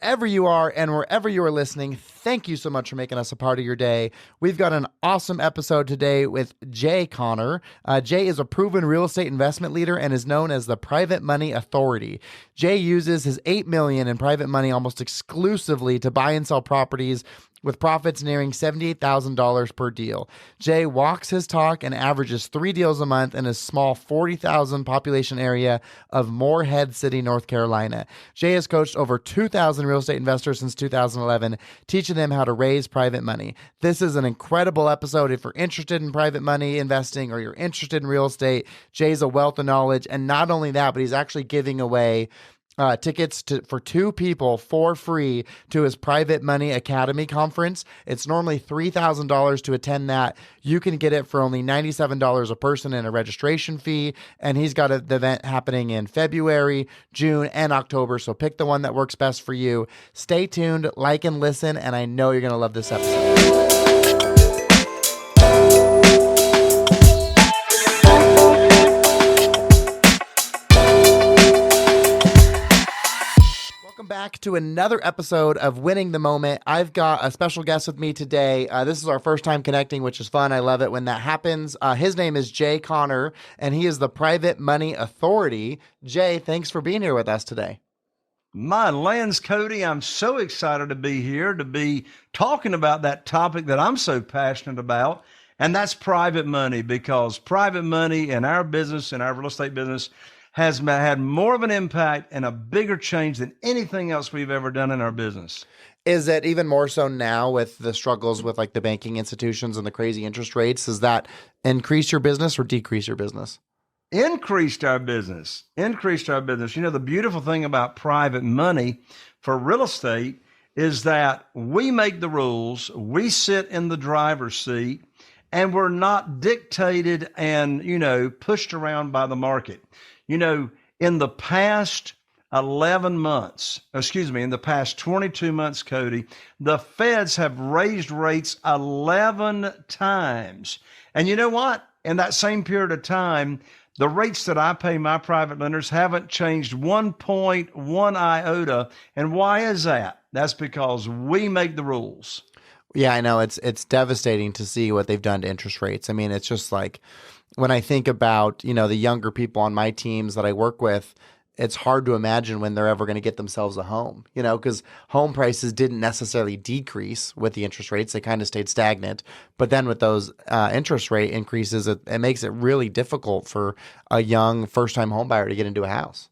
wherever you are and wherever you are listening, thank you so much for making us a part of your day. We've got an awesome episode today with Jay Connor. Jay is a proven real estate investment leader and is known as the private money authority. Jay uses his $8 million in private money almost exclusively to buy and sell properties with profits nearing $78,000 per deal. Jay walks his talk and averages 3 deals a month in a small 40,000 population area of Morehead City, North Carolina. Jay has coached over 2,000 real estate investors since 2011, teaching them how to raise private money. This is an incredible episode if you're interested in private money investing or you're interested in real estate. Jay's a wealth of knowledge, and not only that, but he's actually giving away tickets for 2 people for free to his Private Money Academy conference. It's normally $3,000 to attend that. You can get it for only $97 a person and a registration fee. And he's got the event happening in February, June, and October. So pick the one that works best for you. Stay tuned, like and listen, and I know you're going to love this episode. Back to another episode of Winning the Moment. I've got a special guest with me today. This is our first time connecting, which is fun. I love it when that happens. His name is Jay Connor, and he is the Private Money Authority. Jay, thanks for being here with us today. My lands, Cody, I'm so excited to be here, to be talking about that topic that I'm so passionate about, and that's private money, because private money in our business, in our real estate business, has had more of an impact and a bigger change than anything else we've ever done in our business. Is it even more so now with the struggles with like the banking institutions and the crazy interest rates? Does that increase your business or decrease your business? Increased our business. Increased our business. You know, the beautiful thing about private money for real estate is that we make the rules, we sit in the driver's seat, and we're not dictated and, pushed around by the market. In the past 11 months, in the past 22 months, Cody, the feds have raised rates 11 times. And you know what? In that same period of time, the rates that I pay my private lenders haven't changed 1.1 iota. And why is that? That's because we make the rules. Yeah, I know. It's devastating to see what they've done to interest rates. I mean, it's just like, when I think about, the younger people on my teams that I work with, it's hard to imagine when they're ever going to get themselves a home, because home prices didn't necessarily decrease with the interest rates. They kind of stayed stagnant. But then with those interest rate increases, it makes it really difficult for a young first-time home buyer to get into a house.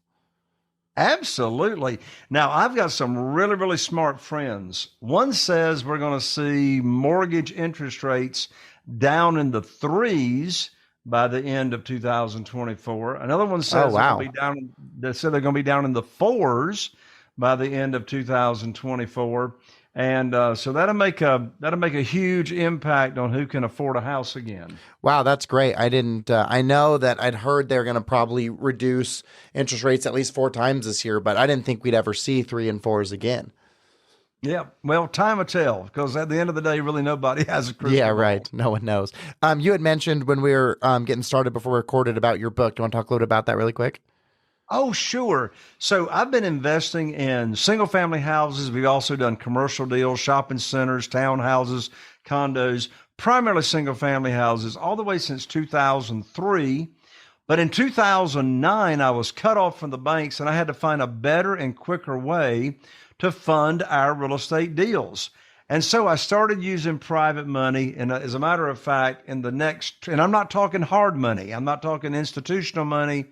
Absolutely. Now, I've got some really, really smart friends. One says we're going to see mortgage interest rates down in the 3s by the end of 2024. Another one says they're going to be down in the 4s by the end of 2024. And so that'll make a huge impact on who can afford a house again. Wow, that's great. I know that I'd heard they're going to probably reduce interest rates at least 4 times this year, but I didn't think we'd ever see 3 and 4s again. Yeah, well, time will tell, because at the end of the day, really nobody has a crystal ball. Right. No one knows. You had mentioned when we were getting started before we recorded about your book. Do you want to talk a little bit about that really quick? Oh, sure. So I've been investing in single family houses. We've also done commercial deals, shopping centers, townhouses, condos, primarily single family houses, all the way since 2003. But in 2009, I was cut off from the banks and I had to find a better and quicker way to fund our real estate deals. And so I started using private money. And as a matter of fact, and I'm not talking hard money. I'm not talking institutional money.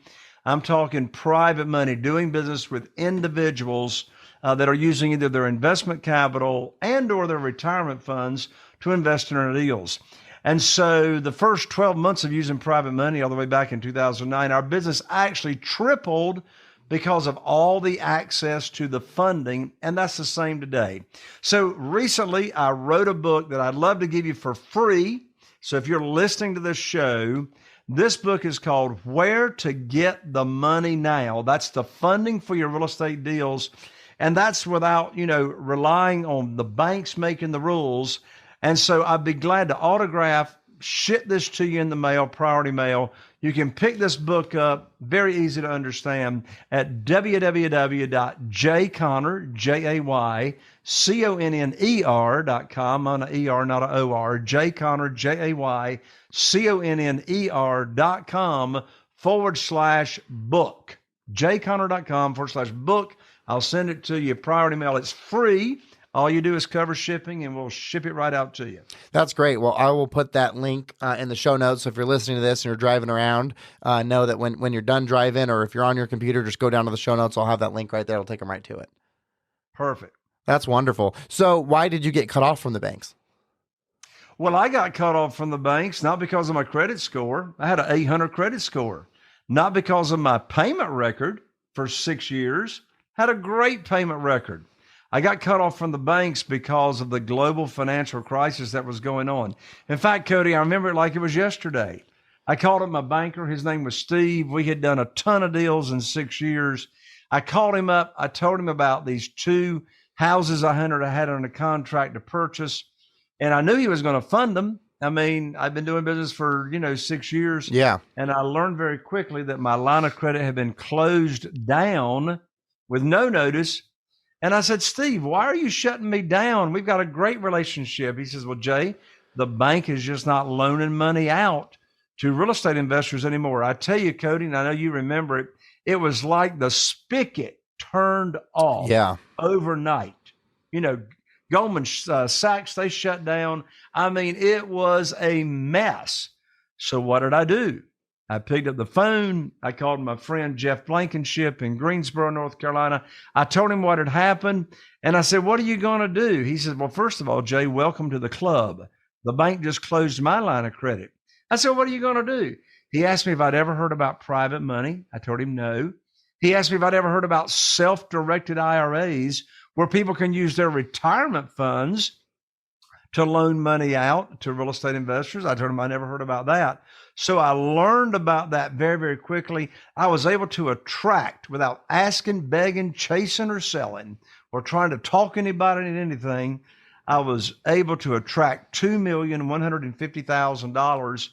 I'm talking private money, doing business with individuals that are using either their investment capital and or their retirement funds to invest in their deals. And so the first 12 months of using private money, all the way back in 2009, our business actually tripled because of all the access to the funding, and that's the same today. So recently, I wrote a book that I'd love to give you for free. So if you're listening to this show, this book is called Where to Get the Money Now. That's the funding for your real estate deals, and that's without, relying on the banks making the rules. And so I'd be glad to autograph ship this to you in the mail, priority mail. You can pick this book up, very easy to understand, at www.jayconner.com, on an ER, not an OR, jayconner, JayConner.com/book. jayconner.com/book. I'll send it to you, priority mail. It's free. All you do is cover shipping, and we'll ship it right out to you. That's great. Well, I will put that link in the show notes. So if you're listening to this and you're driving around, know that when you're done driving, or if you're on your computer, just go down to the show notes. I'll have that link right there. It'll take them right to it. Perfect. That's wonderful. So why did you get cut off from the banks? Well, I got cut off from the banks, not because of my credit score. I had an 800 credit score. Not because of my payment record for 6 years. Had a great payment record. I got cut off from the banks because of the global financial crisis that was going on. In fact, Cody, I remember it like it was yesterday. I called up my banker. His name was Steve. We had done a ton of deals in 6 years. I called him up. I told him about these 2 houses I had under contract to purchase, and I knew he was going to fund them. I mean, I've been doing business for, 6 years. Yeah. And I learned very quickly that my line of credit had been closed down with no notice. And I said, Steve, why are you shutting me down? We've got a great relationship. He says, well, Jay, the bank is just not loaning money out to real estate investors anymore. I tell you, Cody, and I know you remember it, it was like the spigot turned off overnight. Goldman Sachs, they shut down. I mean, it was a mess. So what did I do? I picked up the phone. I called my friend Jeff Blankenship in Greensboro, North Carolina. I told him what had happened. And I said, what are you going to do? He said, well, first of all, Jay, welcome to the club. The bank just closed my line of credit. I said, what are you going to do? He asked me if I'd ever heard about private money. I told him no. He asked me if I'd ever heard about self-directed IRAs where people can use their retirement funds to loan money out to real estate investors. I told him I never heard about that. So I learned about that very, very quickly. I was able to attract, without asking, begging, chasing, or selling, or trying to talk anybody into anything, I was able to attract $2,150,000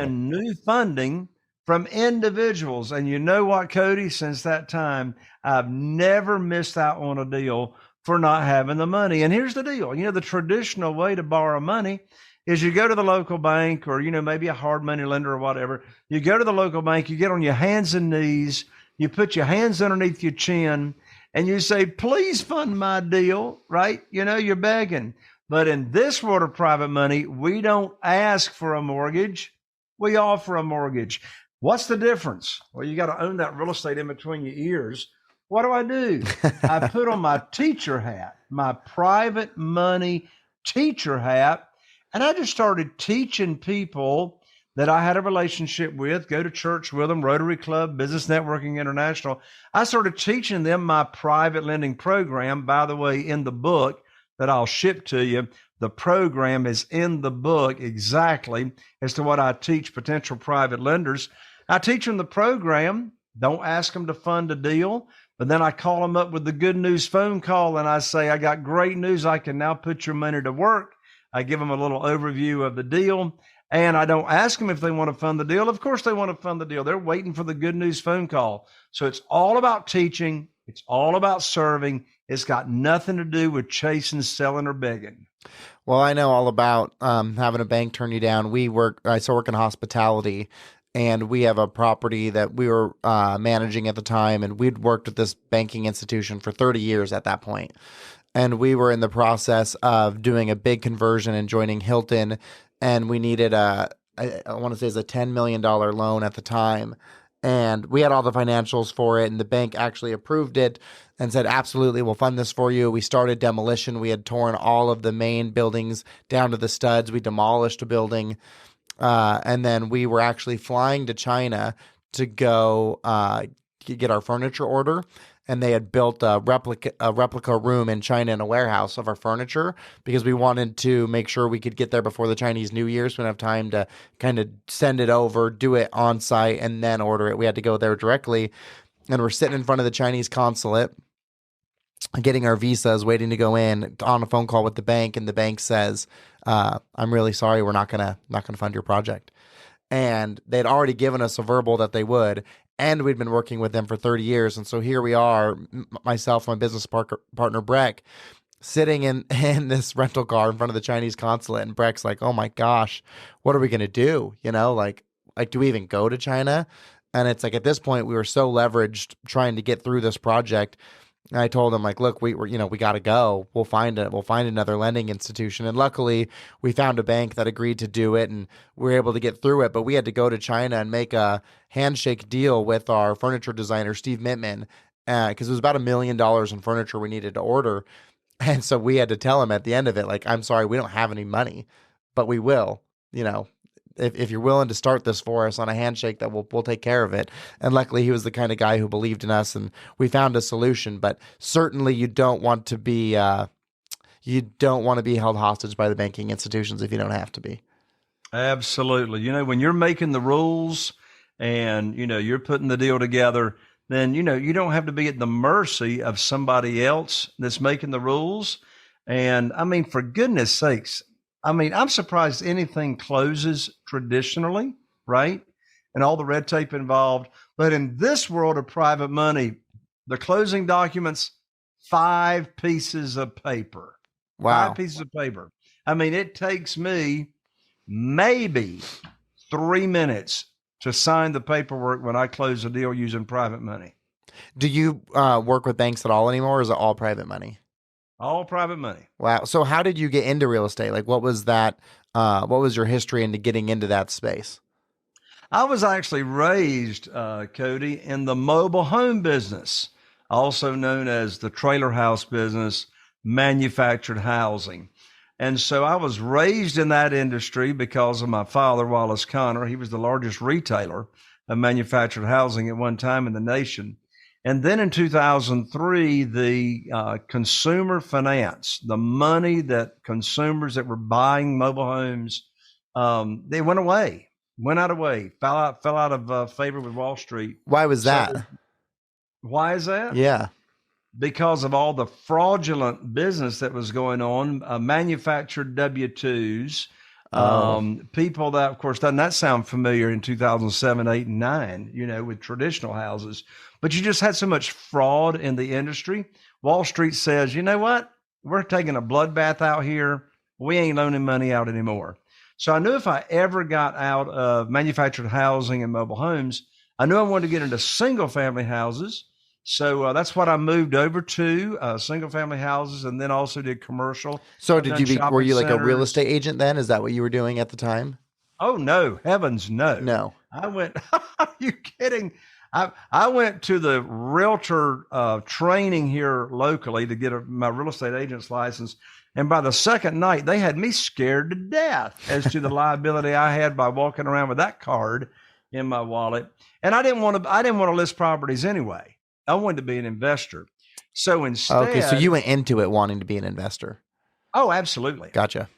in new funding from individuals. And you know what, Cody? Since that time, I've never missed out on a deal for not having the money. And here's the deal. The traditional way to borrow money is you go to the local bank, or, maybe a hard money lender or whatever. You go to the local bank, you get on your hands and knees, you put your hands underneath your chin, and you say, please fund my deal, right? You're begging. But in this world of private money, we don't ask for a mortgage. We offer a mortgage. What's the difference? Well, you got to own that real estate in between your ears. What do? I put on my teacher hat, my private money teacher hat, and I just started teaching people that I had a relationship with, go to church with them, Rotary Club, Business Networking International. I started teaching them my private lending program. By the way, in the book that I'll ship to you, the program is in the book exactly as to what I teach potential private lenders. I teach them the program. Don't ask them to fund a deal. But then I call them up with the good news phone call, and I say, I got great news. I can now put your money to work. I give them a little overview of the deal, and I don't ask them if they want to fund the deal. Of course they want to fund the deal. They're waiting for the good news phone call. So it's all about teaching. It's all about serving. It's got nothing to do with chasing, selling, or begging. Well, I know all about having a bank turn you down. I still work in hospitality, and we have a property that we were managing at the time, and we'd worked with this banking institution for 30 years at that point. And we were in the process of doing a big conversion and joining Hilton, and we needed I want to say it's a $10 million loan at the time. And we had all the financials for it, and the bank actually approved it and said, absolutely, we'll fund this for you. We started demolition. We had torn all of the main buildings down to the studs. We demolished a building. And then we were actually flying to China to go get our furniture order. And they had built a replica room in China in a warehouse of our furniture because we wanted to make sure we could get there before the Chinese New Year, so we didn't have time to kind of send it over, do it on site, and then order it. We had to go there directly. And we're sitting in front of the Chinese consulate, getting our visas, waiting to go in, on a phone call with the bank, and the bank says, I'm really sorry. We're not gonna fund your project. And they'd already given us a verbal that they would, and we'd been working with them for 30 years. And so here we are, myself and my business partner Breck, sitting in this rental car in front of the Chinese consulate, and Breck's like, "Oh my gosh, what are we gonna do? Like do we even go to China?" And it's like at this point we were so leveraged trying to get through this project. And I told him like, "Look, we got to go. We'll find another lending institution." And luckily, we found a bank that agreed to do it, and we were able to get through it. But we had to go to China and make a handshake deal with our furniture designer, Steve Mittman, because it was about $1 million in furniture we needed to order. And so we had to tell him at the end of it, like, "I'm sorry, we don't have any money, but we will. If you're willing to start this for us on a handshake, that we'll take care of it." And luckily, he was the kind of guy who believed in us, and we found a solution. But certainly, you don't want to be held hostage by the banking institutions if you don't have to be. Absolutely. When you're making the rules and, you're putting the deal together, then, you don't have to be at the mercy of somebody else that's making the rules. And I mean, for goodness sakes, I'm surprised anything closes traditionally, right? And all the red tape involved. But in this world of private money, the closing documents, 5 pieces of paper. Wow. 5 pieces of paper. It takes me maybe 3 minutes to sign the paperwork when I close a deal using private money. Do you work with banks at all anymore, or is it all private money? All private money. Wow. So how did you get into real estate? Like, what was that? What was your history into getting into that space? I was actually raised, Cody, in the mobile home business, also known as the trailer house business, manufactured housing. And so I was raised in that industry because of my father, Wallace Connor. He was the largest retailer of manufactured housing at one time in the nation. And then in 2003, the consumer finance, the money that consumers that were buying mobile homes, they went out of way, fell out of favor with Wall Street. Why was that? Why is that? Yeah. Because of all the fraudulent business that was going on, manufactured W-2s, people that, of course, doesn't that sound familiar in 2007, 8, and 9, with traditional houses. But you just had so much fraud in the industry. Wall Street says, you know what? We're taking a bloodbath out here. We ain't loaning money out anymore. So I knew if I ever got out of manufactured housing and mobile homes, I knew I wanted to get into single family houses. So that's what I moved over to, single family houses, and then also did commercial. So were you like a real estate agent then? Is that what you were doing at the time? Oh, no. Heavens, no. No. I went, are you kidding? I went to the realtor training here locally to get my real estate agent's license. And by the second night, they had me scared to death as to the liability I had by walking around with that card in my wallet. And I didn't want to list properties anyway. I wanted to be an investor. So instead. Okay, so you went into it wanting to be an investor. Oh, absolutely. Gotcha.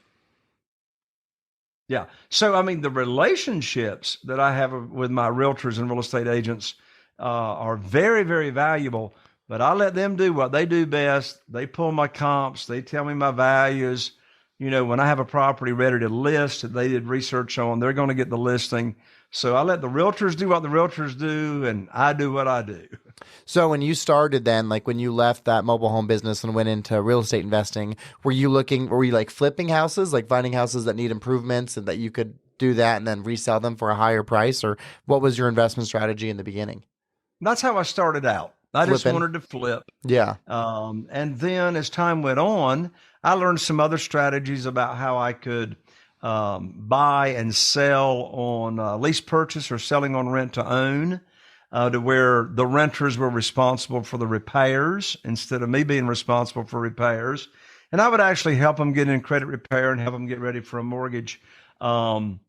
Yeah. So, the relationships that I have with my realtors and real estate agents are very, very valuable, but I let them do what they do best. They pull my comps. They tell me my values. When I have a property ready to list that they did research on, they're going to get the listing. So I let the realtors do what the realtors do, and I do what I do. So when you started then, like when you left that mobile home business and went into real estate investing, were you like flipping houses, like finding houses that need improvements and that you could do that and then resell them for a higher price? Or what was your investment strategy in the beginning? That's how I started out. I just wanted to flip. Yeah. And then as time went on, I learned some other strategies about how I could buy and sell on lease purchase or selling on rent to own, to where the renters were responsible for the repairs instead of me being responsible for repairs. And I would actually help them get in credit repair and help them get ready for a mortgage. And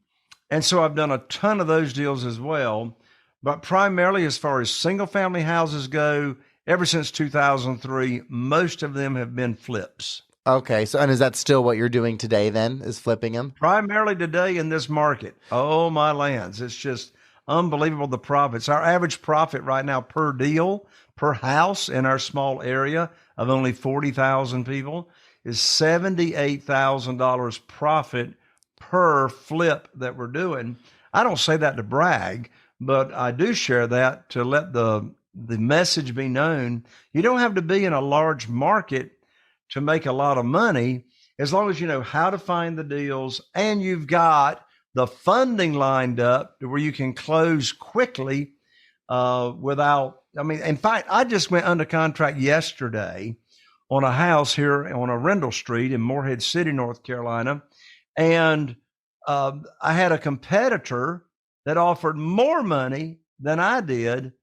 so I've done a ton of those deals as well. But primarily, as far as single family houses go, ever since 2003, most of them have been flips. Okay. So, and is that still what you're doing today then, is flipping them? Primarily today in this market. Oh, my lands. It's just unbelievable, the profits. Our average profit right now per deal, per house in our small area of only 40,000 people is $78,000 profit per flip that we're doing. I don't say that to brag, but I do share that to let the message be known. You don't have to be in a large market to make a lot of money, as long as you know how to find the deals and you've got the funding lined up to where you can close quickly without, I mean, in fact, I just went under contract yesterday on a house here on Arundel Street in Morehead City, North Carolina. And I had a competitor that offered more money than I did,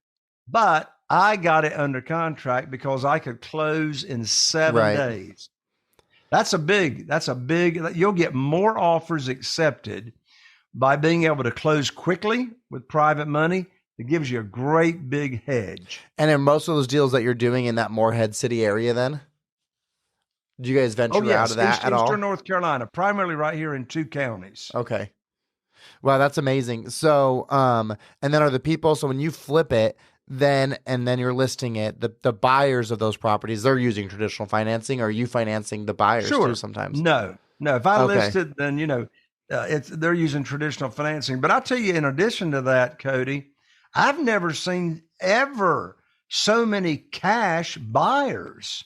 but I got it under contract because I could close in 7 days. That's a big, you'll get more offers accepted by being able to close quickly with private money. It gives you a great big hedge. And in most of those deals that you're doing in that Morehead City area, then do you guys venture out of that at all? Eastern North Carolina, primarily right here in 2 counties. Okay. Wow, that's amazing. So, and then are the people, so when you flip it, then you're listing it, the buyers of those properties, they're using traditional financing, or are you financing the buyers too sometimes? No. If I list it, then, they're using traditional financing. But I'll tell you, in addition to that, Cody, I've never seen ever so many cash buyers.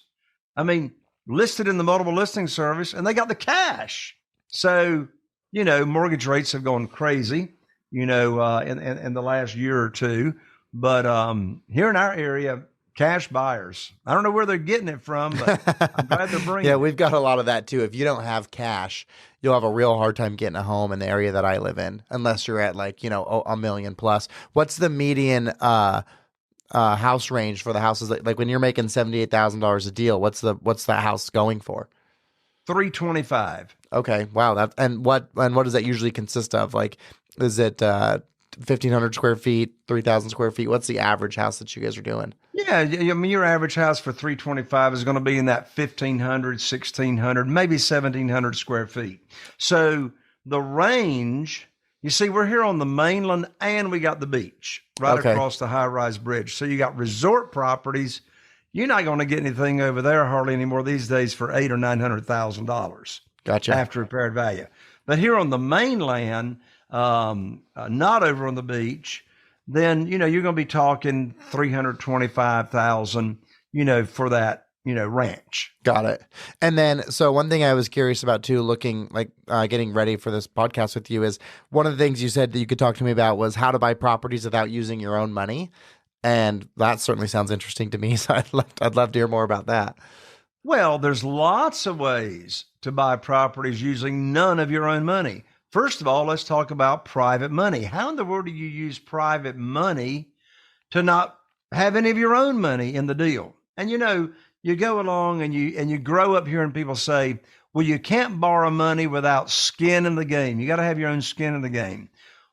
I mean, listed in the multiple listing service, and they got the cash. So, mortgage rates have gone crazy, in the last year or two. But here in our area, cash buyers, I don't know where they're getting it from, but I'm glad they're bringing it. Yeah, we've got a lot of that too. If you don't have cash, you'll have a real hard time getting a home in the area that I live in, unless you're at $1 million plus. What's the median house range for the houses? Like when you're making $78,000 a deal, what's that house going for? $325. Okay, wow. And what does that usually consist of? Like, is it 1,500 square feet, 3,000 square feet? What's the average house that you guys are doing? Yeah, I mean, your average house for $325 is going to be in that 1,500, 1,600, maybe 1,700 square feet. So the range, you see, we're here on the mainland and we got the beach right across the high-rise bridge. So you got resort properties. You're not going to get anything over there hardly anymore these days for $800,000 or $900,000. Gotcha. After repaired value. But here on the mainland, not over on the beach, then, you're going to be talking $325,000, for that, ranch. Got it. And then, so one thing I was curious about too, looking like getting ready for this podcast with you, is one of the things you said that you could talk to me about was how to buy properties without using your own money. And that certainly sounds interesting to me. So I'd love to hear more about that. Well, there's lots of ways to buy properties using none of your own money. First of all, let's talk about private money. How in the world do you use private money to not have any of your own money in the deal? And you go along and you grow up hearing people say, well, you can't borrow money without skin in the game. You got to have your own skin in the game.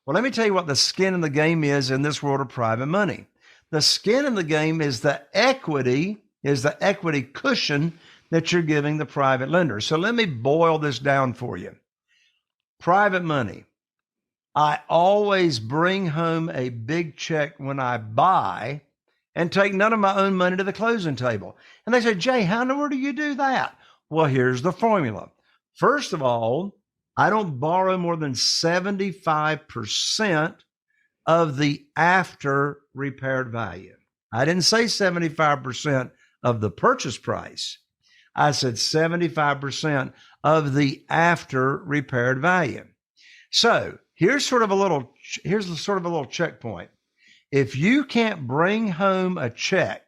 Well, let me tell you what the skin in the game is in this world of private money. The skin in the game is the equity cushion that you're giving the private lender. So let me boil this down for you. Private money. I always bring home a big check when I buy and take none of my own money to the closing table. And they say, Jay, how in the world do you do that? Well, here's the formula. First of all, I don't borrow more than 75% of the after repaired value. I didn't say 75% of the purchase price. I said 75% of the after repaired value. So here's sort of a little checkpoint. If you can't bring home a check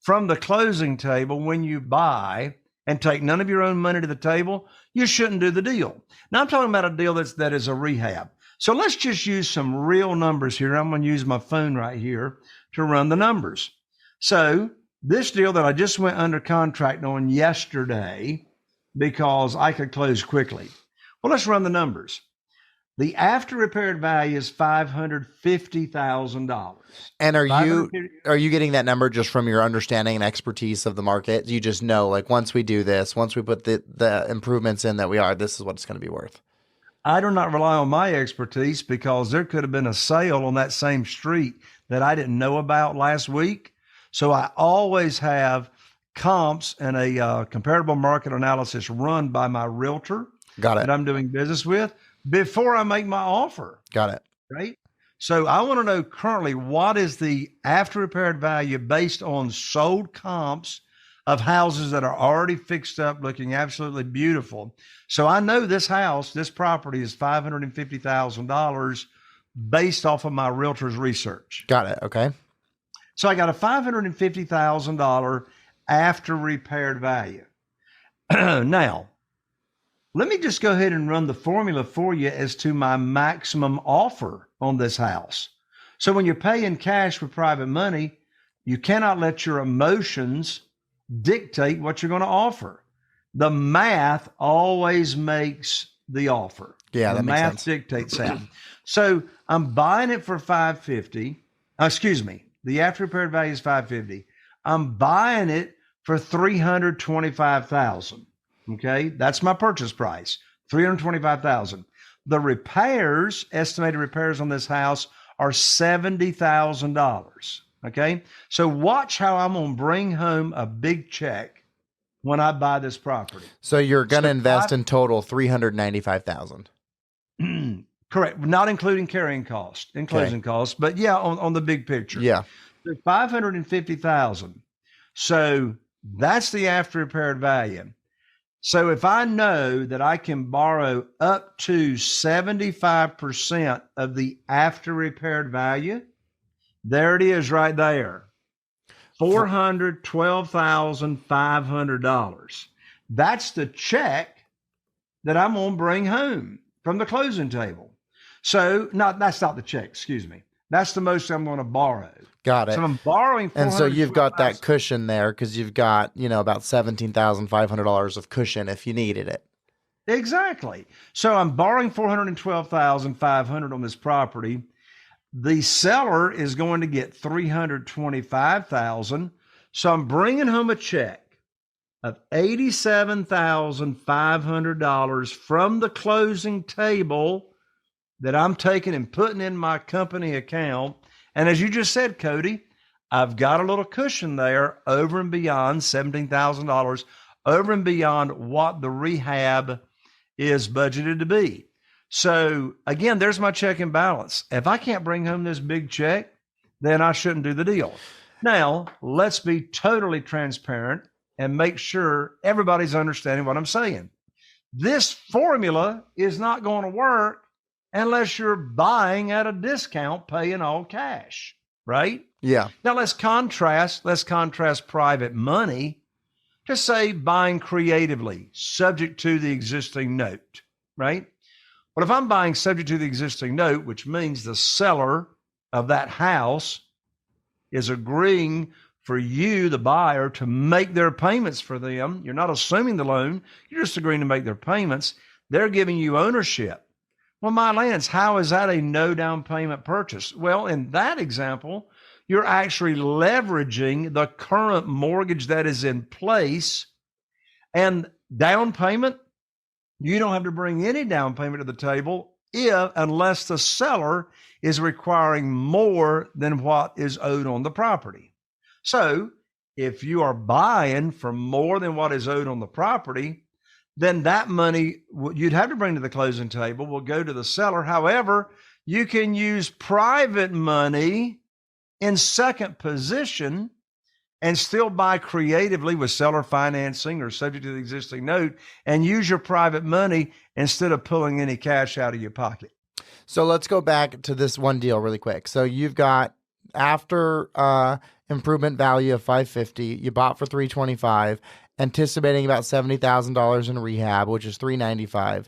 from the closing table when you buy and take none of your own money to the table, you shouldn't do the deal. Now I'm talking about a deal that is a rehab. So let's just use some real numbers here. I'm going to use my phone right here to run the numbers. So this deal that I just went under contract on yesterday because I could close quickly. Well, let's run the numbers. The after repaired value is $550,000. And are you getting that number just from your understanding and expertise of the market? You just know, like, once we do this, once we put the improvements in this is what it's going to be worth. I do not rely on my expertise because there could have been a sale on that same street that I didn't know about last week. So I always have comps and a comparable market analysis run by my realtor Got that it. I'm doing business with before I make my offer, Got it. right? So I want to know currently what is the after repaired value based on sold comps of houses that are already fixed up, looking absolutely beautiful. So I know this house, this property is $550,000 based off of my realtor's research. Got it. Okay. So I got a $550,000 after repaired value. Now, let me just go ahead and run the formula for you as to my maximum offer on this house. So when you're paying cash with private money, you cannot let your emotions dictate what you're going to offer. The math always makes the offer. Yeah, the that makes math sense. dictates that. So I'm buying it for 550. Excuse me. The after repaired value is 550. I'm buying it for 325,000. Okay, that's my purchase price, 325,000. The repairs, estimated repairs on this house are $70,000. Okay, so watch how I'm gonna bring home a big check when I buy this property. So you're going to invest in total 395,000. Correct, not including carrying costs and closing costs, but yeah, on the big picture. Yeah. So 550,000. So that's the after repaired value. So if I know that I can borrow up to 75% of the after repaired value, there it is right there. $412,500. That's the check that I'm going to bring home from the closing table. So that's not the check, excuse me. That's the most I'm going to borrow. Got it. So I'm borrowing. And so you've got that cushion there because you've got, about $17,500 of cushion if you needed it. Exactly. So I'm borrowing $412,500 on this property. The seller is going to get $325,000. So I'm bringing home a check of $87,500 from the closing table that I'm taking and putting in my company account. And as you just said, Cody, I've got a little cushion there over and beyond $17,000, over and beyond what the rehab is budgeted to be. So again, there's my check and balance. If I can't bring home this big check, then I shouldn't do the deal. Now, let's be totally transparent and make sure everybody's understanding what I'm saying. This formula is not going to work unless you're buying at a discount, paying all cash, right? Yeah. Now let's contrast private money to say buying creatively, subject to the existing note, right? But if I'm buying subject to the existing note, which means the seller of that house is agreeing for you, the buyer, to make their payments for them. You're not assuming the loan. You're just agreeing to make their payments. They're giving you ownership. Well, my lands, how is that a no down payment purchase? Well, in that example, you're actually leveraging the current mortgage that is in place, and down payment, you don't have to bring any down payment to the table unless the seller is requiring more than what is owed on the property. So if you are buying for more than what is owed on the property, then that money you'd have to bring to the closing table will go to the seller. However, you can use private money in second position and still buy creatively with seller financing or subject to the existing note and use your private money instead of pulling any cash out of your pocket. So let's go back to this one deal really quick. So you've got after improvement value of 550, you bought for 325, anticipating about $70,000 in rehab, which is 395.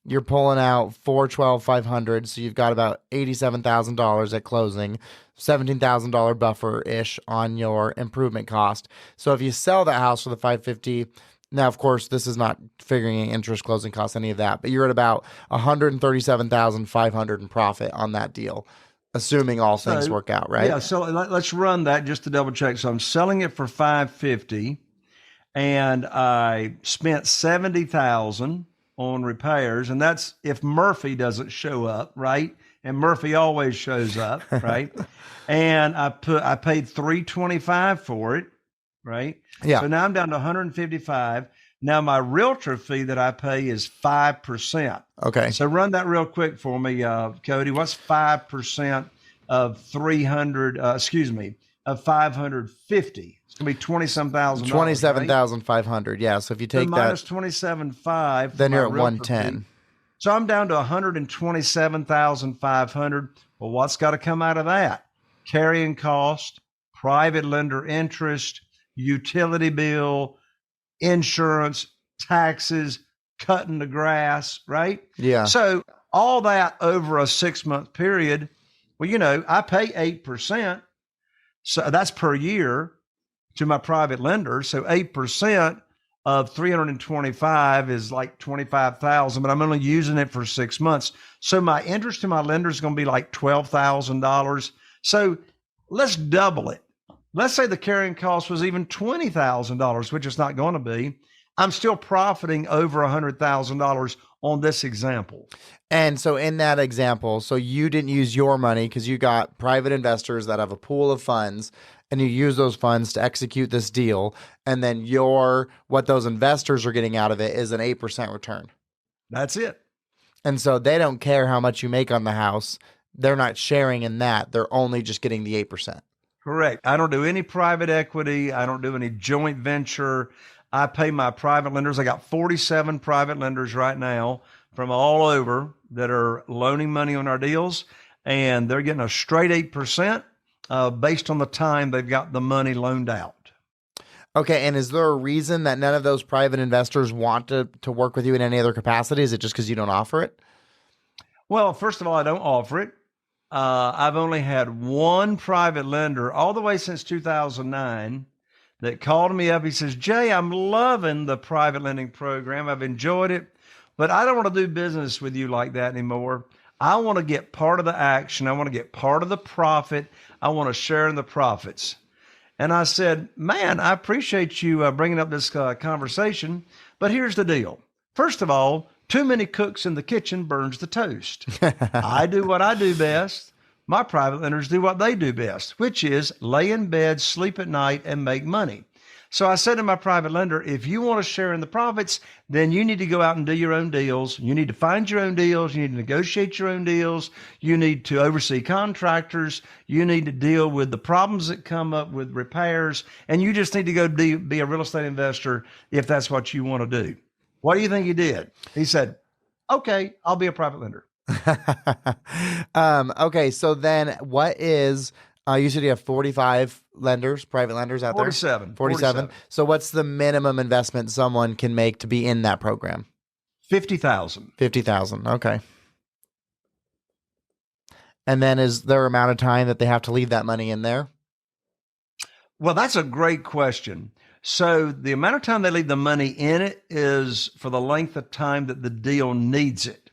You're pulling out 412,500, so you've got about $87,000 at closing, $17,000 buffer-ish on your improvement cost. So if you sell that house for the 550, now of course this is not figuring in interest, closing costs, any of that, but you're at about 137,500 in profit on that deal, assuming all things work out, right? Yeah, so let's run that just to double check. So I'm selling it for 550, and I spent 70,000 on repairs, and that's if Murphy doesn't show up, right? And Murphy always shows up, right? And I paid $325 for it. right? Yeah. So now I'm down to 155. Now my realtor fee that I pay is 5%. Okay. So run that real quick for me, Cody. What's 5% of 300? Of 550? It's gonna be 20-some thousand dollars, right? 27,500. Yeah. So if you So take that, minus 27.5, then you're at realtor 110. fee. So I'm down to 127,500. Well, what's got to come out of that? Carrying cost, private lender interest, utility bill, insurance, taxes, cutting the grass, right? Yeah. So all that over a 6-month period. Well, I pay 8%. So that's per year to my private lender. So 8% of 325 is like 25,000, but I'm only using it for 6 months. So my interest to my lender is going to be like $12,000. So let's double it. Let's say the carrying cost was even $20,000, which it's not going to be. I'm still profiting over $100,000 on this example. And so in that example, so you didn't use your money because you got private investors that have a pool of funds and you use those funds to execute this deal. And then what those investors are getting out of it is an 8% return. That's it. And so they don't care how much you make on the house. They're not sharing in that. They're only just getting the 8%. Correct. I don't do any private equity. I don't do any joint venture. I pay my private lenders. I got 47 private lenders right now from all over that are loaning money on our deals, and they're getting a straight 8% based on the time they've got the money loaned out. Okay, and is there a reason that none of those private investors want to work with you in any other capacity? Is it just because you don't offer it? Well, first of all, I don't offer it. I've only had one private lender all the way since 2009 that called me up. He says, Jay, I'm loving the private lending program. I've enjoyed it, but I don't want to do business with you like that anymore. I want to get part of the action. I want to get part of the profit. I want to share in the profits. And I said, man, I appreciate you bringing up this conversation, but here's the deal. First of all, too many cooks in the kitchen burns the toast. I do what I do best. My private lenders do what they do best, which is lay in bed, sleep at night, and make money. So I said to my private lender, if you want to share in the profits, then you need to go out and do your own deals. You need to find your own deals. You need to negotiate your own deals. You need to oversee contractors. You need to deal with the problems that come up with repairs. And you just need to go be a real estate investor if that's what you want to do. What do you think he did? He said, okay, I'll be a private lender. Okay, so then what is, you said you have 45 lenders, private lenders out 47, there? 47. So what's the minimum investment someone can make to be in that program? $50,000. 50,000. Okay. And then is there amount of time that they have to leave that money in there? Well, that's a great question. So the amount of time they leave the money in it is for the length of time that the deal needs it.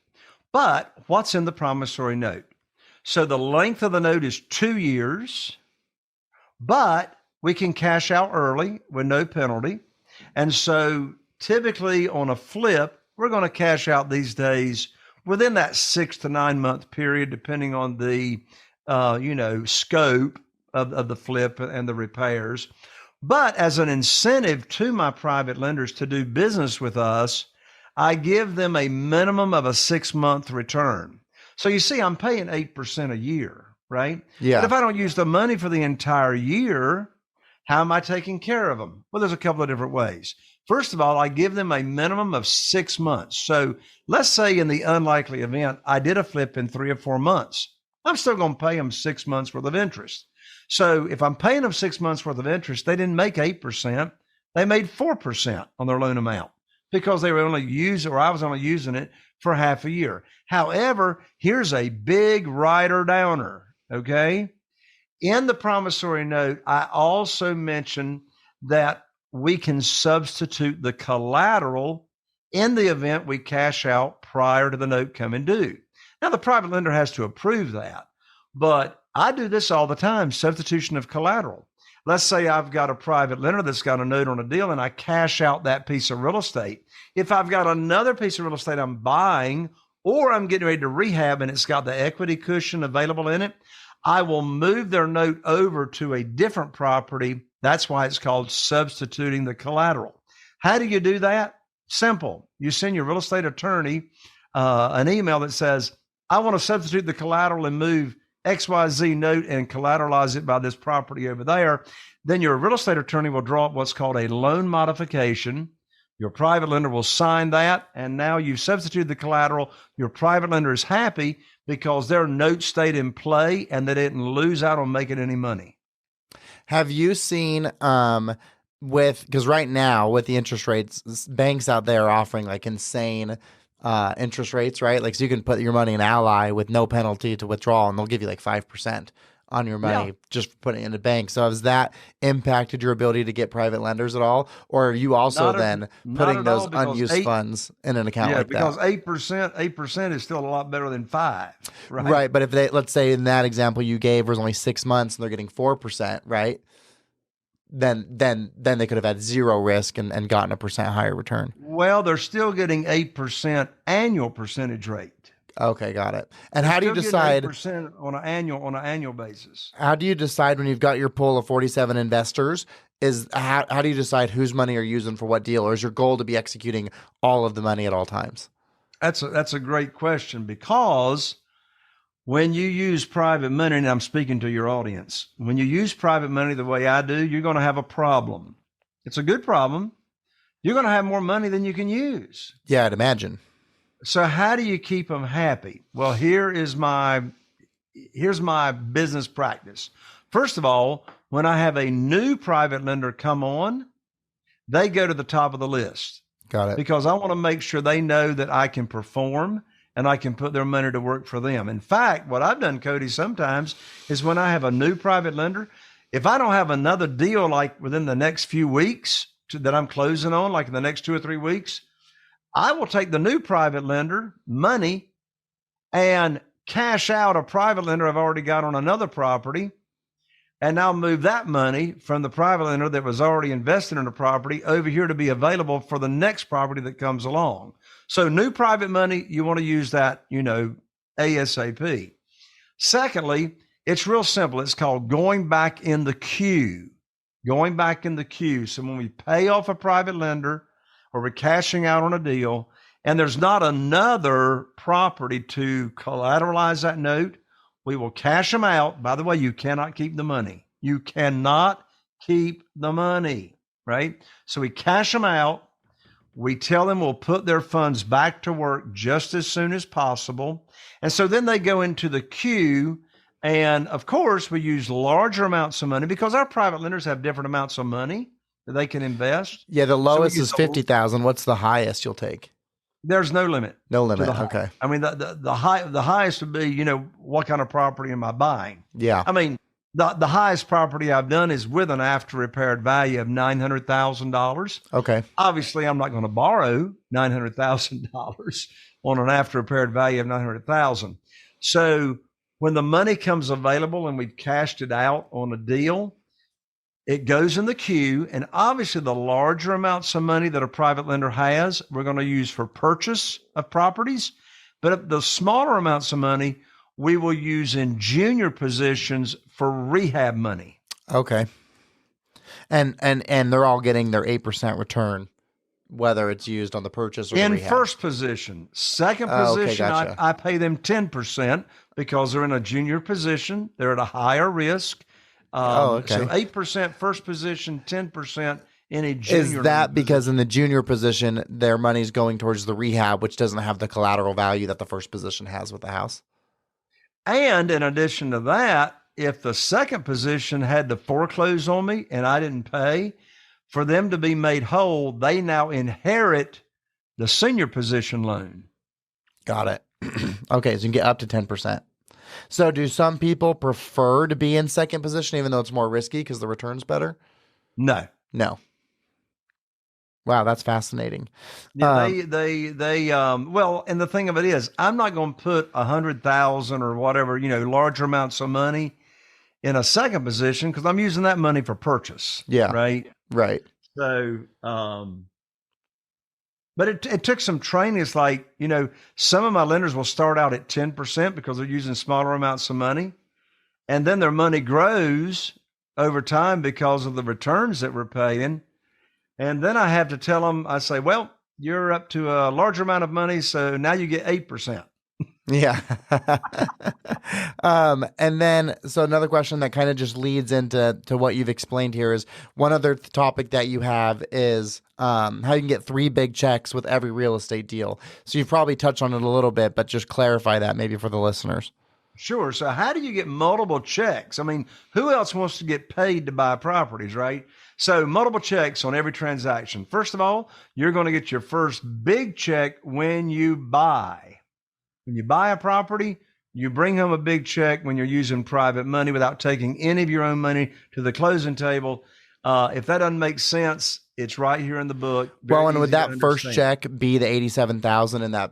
But what's in the promissory note? So the length of the note is 2 years, but we can cash out early with no penalty. And so typically on a flip, we're going to cash out these days within that 6 to 9 month period, depending on the, scope of the flip and the repairs. But as an incentive to my private lenders to do business with us, I give them a minimum of a 6-month return. So you see, I'm paying 8% a year, right? Yeah. But if I don't use the money for the entire year, how am I taking care of them? Well, there's a couple of different ways. First of all, I give them a minimum of 6 months. So let's say in the unlikely event, I did a flip in 3 or 4 months. I'm still going to pay them 6 months worth of interest. So if I'm paying them 6 months worth of interest, they didn't make 8%. They made 4% on their loan amount because they were only using, or I was only using it for half a year. However, here's a big rider downer. Okay. In the promissory note, I also mentioned that we can substitute the collateral in the event we cash out prior to the note coming due. Now, the private lender has to approve that, but I do this all the time, substitution of collateral. Let's say I've got a private lender that's got a note on a deal and I cash out that piece of real estate. If I've got another piece of real estate I'm buying or I'm getting ready to rehab and it's got the equity cushion available in it, I will move their note over to a different property That's why it's called substituting the collateral. How do you do that? Simple. You send your real estate attorney an email that says, I want to substitute the collateral and move XYZ note and collateralize it by this property over there. Then your real estate attorney will draw up what's called a loan modification. Your private lender will sign that, and now you've substituted the collateral. Your private lender is happy because their note stayed in play and they didn't lose out on making any money. Have you seen because right now with the interest rates, banks out there are offering like insane interest rates, right? Like, so you can put your money in Ally with no penalty to withdraw, and they'll give you like 5% on your money just for putting it in the bank. So has that impacted your ability to get private lenders at all? Or are you also putting those unused funds in an account like that? Yeah, because 8% is still a lot better than 5%, right? Right, but if they, let's say in that example you gave was only 6 months and they're getting 4%, right? Then they could have had zero risk and gotten a percent higher return. Well, they're still getting 8% annual percentage rate. Okay, got it. And how do you decide 8% on an annual basis? How do you decide when you've got your pool of 47 investors? How do you decide whose money you're using for what deal, or is your goal to be executing all of the money at all times? That's a great question, because when you use private money, and I'm speaking to your audience, when you use private money the way I do, you're going to have a problem. It's a good problem. You're going to have more money than you can use. Yeah, I'd imagine. So how do you keep them happy? Well, here's my business practice. First of all, when I have a new private lender come on, they go to the top of the list. Got it. Because I want to make sure they know that I can perform and I can put their money to work for them. In fact, what I've done, Cody, sometimes is when I have a new private lender, if I don't have another deal like within the next few weeks that I'm closing on, like in the next 2 or 3 weeks, I will take the new private lender money and cash out a private lender I've already got on another property, and I'll move that money from the private lender that was already invested in the property over here to be available for the next property that comes along. So new private money, you want to use that, ASAP. Secondly, it's real simple. It's called going back in the queue. Going back in the queue. So when we pay off a private lender, or we're cashing out on a deal, and there's not another property to collateralize that note, we will cash them out. By the way, you cannot keep the money. You cannot keep the money, right? So we cash them out. We tell them we'll put their funds back to work just as soon as possible. And so then they go into the queue. And of course, we use larger amounts of money because our private lenders have different amounts of money that they can invest. Yeah, the lowest is 50,000. What's the highest you'll take? There's no limit. No limit. Okay. I mean, the highest would be, what kind of property am I buying? Yeah. I mean, the highest property I've done is with an after repaired value of $900,000. Okay. Obviously, I'm not going to borrow $900,000 on an after repaired value of $900,000. So when the money comes available and we've cashed it out on a deal, it goes in the queue, and obviously the larger amounts of money that a private lender has, we're going to use for purchase of properties. But the smaller amounts of money, we will use in junior positions for rehab money. Okay. And they're all getting their 8% return, whether it's used on the purchase or the rehab. First position. Second position, okay, gotcha. I pay them 10% because they're in a junior position. They're at a higher risk. Okay. So 8% first position, 10% in a junior. Is that because in the junior position, their money's going towards the rehab, which doesn't have the collateral value that the first position has with the house? And in addition to that, if the second position had to foreclose on me and I didn't pay, for them to be made whole, they now inherit the senior position loan. Got it. Okay, so you can get up to 10%. So do some people prefer to be in second position, even though it's more risky because the return's better? No. Wow, that's fascinating. Yeah, well, and the thing of it is, I'm not going to put 100,000 or whatever, larger amounts of money in a second position because I'm using that money for purchase. Yeah. Right. So, but it took some training. It's like, some of my lenders will start out at 10% because they're using smaller amounts of money. And then their money grows over time because of the returns that we're paying. And then I have to tell them, I say, well, you're up to a larger amount of money, so now you get 8%. Yeah. And then, so another question that kind of just leads into what you've explained here is one other topic that you have is how you can get 3 big checks with every real estate deal. So you've probably touched on it a little bit, but just clarify that maybe for the listeners. Sure. So how do you get multiple checks? I mean, who else wants to get paid to buy properties, right? So multiple checks on every transaction. First of all, you're going to get your first big check when you buy. When you buy a property, you bring home a big check when you're using private money without taking any of your own money to the closing table. If that doesn't make sense, it's right here in the book. Well, and would that first check be the $87,000 in that?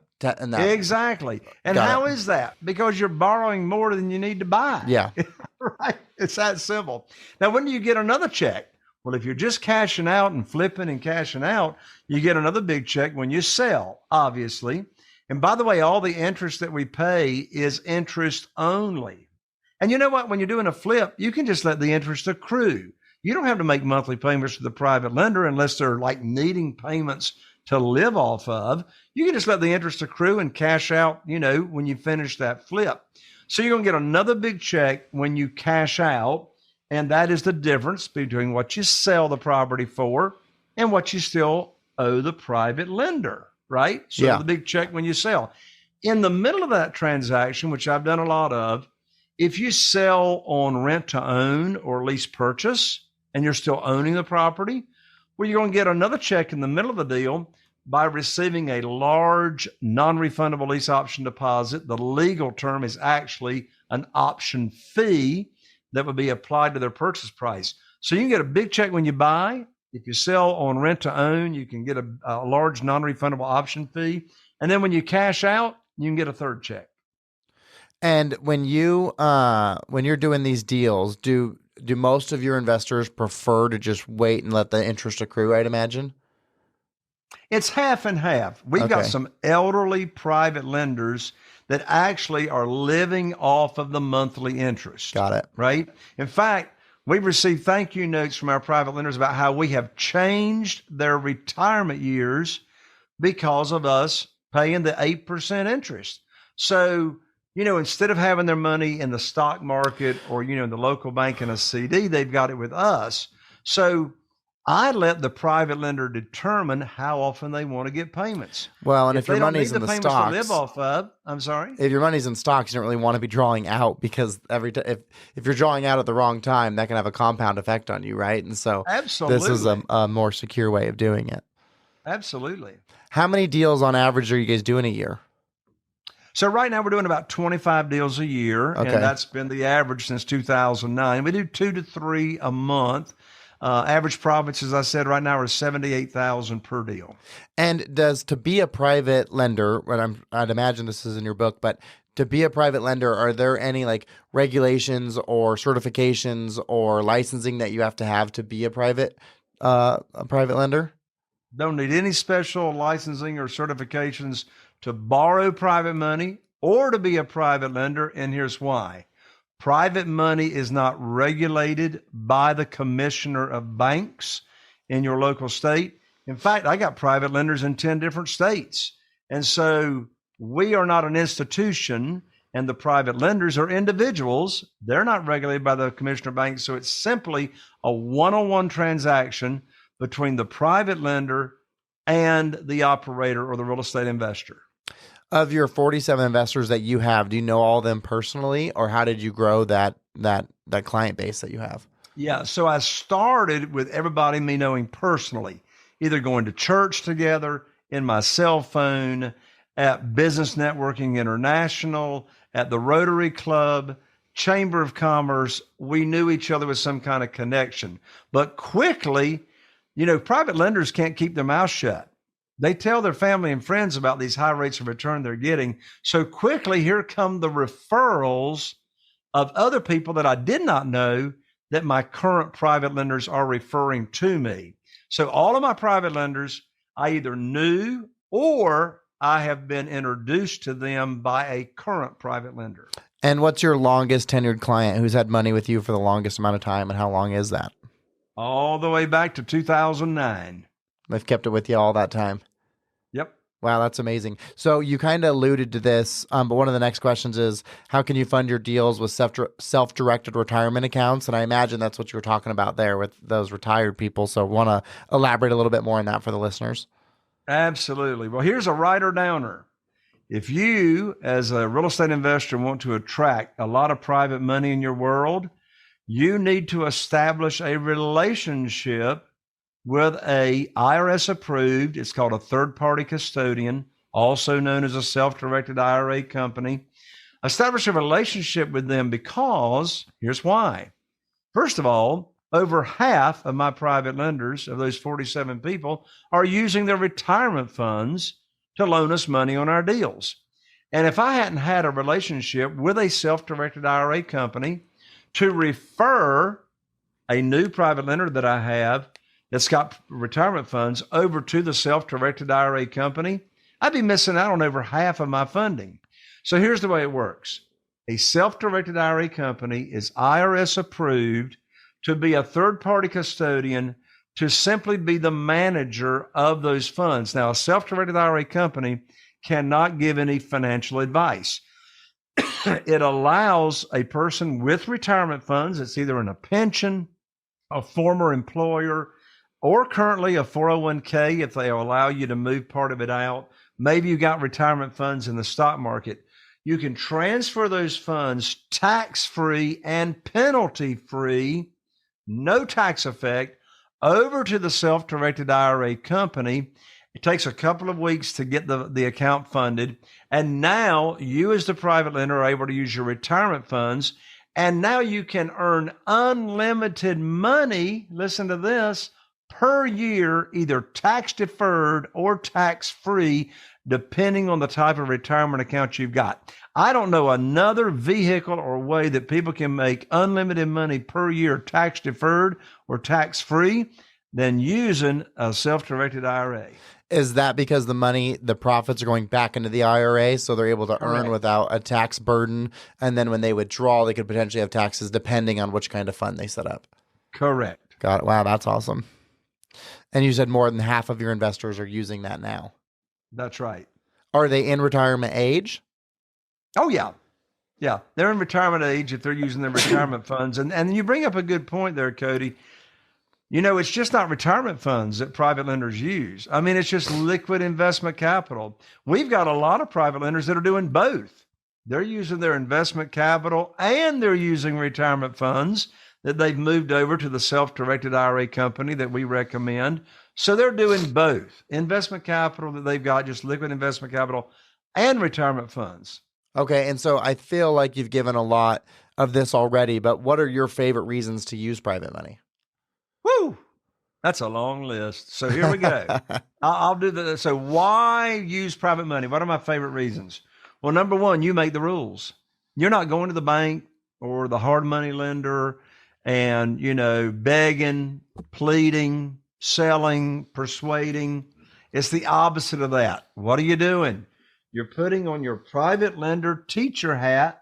Exactly. And how is that? Because you're borrowing more than you need to buy. Yeah. Right. It's that simple. Now, when do you get another check? Well, if you're just cashing out and flipping and cashing out, you get another big check when you sell, obviously. And by the way, all the interest that we pay is interest only. And you know what? When you're doing a flip, you can just let the interest accrue. You don't have to make monthly payments to the private lender unless they're like needing payments to live off of. You can just let the interest accrue and cash out, when you finish that flip. So you're going to get another big check when you cash out. And that is the difference between what you sell the property for and what you still owe the private lender. Right? So the big check when you sell. In the middle of that transaction, which I've done a lot of, if you sell on rent to own or lease purchase and you're still owning the property, well, you're going to get another check in the middle of the deal by receiving a large non-refundable lease option deposit. The legal term is actually an option fee that would be applied to their purchase price. So you can get a big check when you buy. If you sell on rent to own, you can get a large non-refundable option fee. And then when you cash out, you can get a third check. And when you're doing these deals, do most of your investors prefer to just wait and let the interest accrue, I'd imagine? It's half and half. We've got some elderly private lenders that actually are living off of the monthly interest. Got it. Right? In fact, we've received thank you notes from our private lenders about how we have changed their retirement years because of us paying the 8% interest. So, instead of having their money in the stock market or, in the local bank in a CD, they've got it with us. So I let the private lender determine how often they want to get payments. Well, and if your money's in the stocks, to live off of, I'm sorry. If your money's in stocks, you don't really want to be drawing out because if you're drawing out at the wrong time, that can have a compound effect on you, right? And so, absolutely, this is a more secure way of doing it. Absolutely. How many deals on average are you guys doing a year? So right now we're doing about 25 deals a year, and that's been the average since 2009. We do 2 to 3 a month. Average profits, as I said, right now are $78,000 per deal. And to be a private lender, I'd imagine this is in your book, but to be a private lender, are there any regulations or certifications or licensing that you have to be a private lender? Don't need any special licensing or certifications to borrow private money or to be a private lender. And here's why. Private money is not regulated by the commissioner of banks in your local state. In fact, I got private lenders in 10 different states. And so we are not an institution, and the private lenders are individuals. They're not regulated by the commissioner of banks. So it's simply a one-on-one transaction between the private lender and the operator or the real estate investor. Of your 47 investors that you have, do you know all of them personally, or how did you grow that client base that you have? Yeah, so I started with everybody me knowing personally, either going to church together, in my cell phone, at Business Networking International, at the Rotary Club, Chamber of Commerce. We knew each other with some kind of connection. But quickly, private lenders can't keep their mouth shut. They tell their family and friends about these high rates of return they're getting. So quickly, here come the referrals of other people that I did not know that my current private lenders are referring to me. So all of my private lenders, I either knew or I have been introduced to them by a current private lender. And what's your longest tenured client who's had money with you for the longest amount of time, and how long is that? All the way back to 2009. They've kept it with you all that time. Yep. Wow, that's amazing. So you kind of alluded to this, but one of the next questions is, how can you fund your deals with self-directed retirement accounts? And I imagine that's what you were talking about there with those retired people. So want to elaborate a little bit more on that for the listeners? Absolutely. Well, here's a writer downer. If you, as a real estate investor, want to attract a lot of private money in your world, you need to establish a relationship with a IRS approved, it's called a third party custodian, also known as a self-directed IRA company. Establish a relationship with them because here's why. First of all, over half of my private lenders, of those 47 people, are using their retirement funds to loan us money on our deals. And if I hadn't had a relationship with a self-directed IRA company to refer a new private lender that I have that's got retirement funds over to the self-directed IRA company, I'd be missing out on over half of my funding. So here's the way it works. A self-directed IRA company is IRS approved to be a third-party custodian, to simply be the manager of those funds. Now, a self-directed IRA company cannot give any financial advice. It allows a person with retirement funds, it's either in a pension, a former employer, or currently a 401k, if they allow you to move part of it out. Maybe you got retirement funds in the stock market. You can transfer those funds tax-free and penalty-free, no tax effect, over to the self-directed IRA company. It takes a couple of weeks to get the account funded. And now you as the private lender are able to use your retirement funds. And now you can earn unlimited money, listen to this, per year, either tax deferred or tax free, depending on the type of retirement account you've got. I don't know another vehicle or way that people can make unlimited money per year, tax deferred or tax free, than using a self-directed IRA. Is that because the profits are going back into the IRA, so they're able to earn Correct. without a tax burden? And then when they withdraw, they could potentially have taxes depending on which kind of fund they set up. Correct. Got it. Wow, that's awesome. And you said more than half of your investors are using that now. That's right. Are they in retirement age? Oh, yeah. Yeah. They're in retirement age if they're using their retirement funds. And you bring up a good point there, Cody. You know, it's just not retirement funds that private lenders use. I mean, it's just liquid investment capital. We've got a lot of private lenders that are doing both. They're using their investment capital and they're using retirement funds that they've moved over to the self-directed IRA company that we recommend. So they're doing both investment capital that they've got, just liquid investment capital, and retirement funds. Okay. And so I feel like you've given a lot of this already, but what are your favorite reasons to use private money? Woo! That's a long list. So here we go. I'll do the. So why use private money? What are my favorite reasons? Well, number one, you make the rules. You're not going to the bank or the hard money lender and, begging, pleading, selling, persuading. It's the opposite of that. What are you doing? You're putting on your private lender teacher hat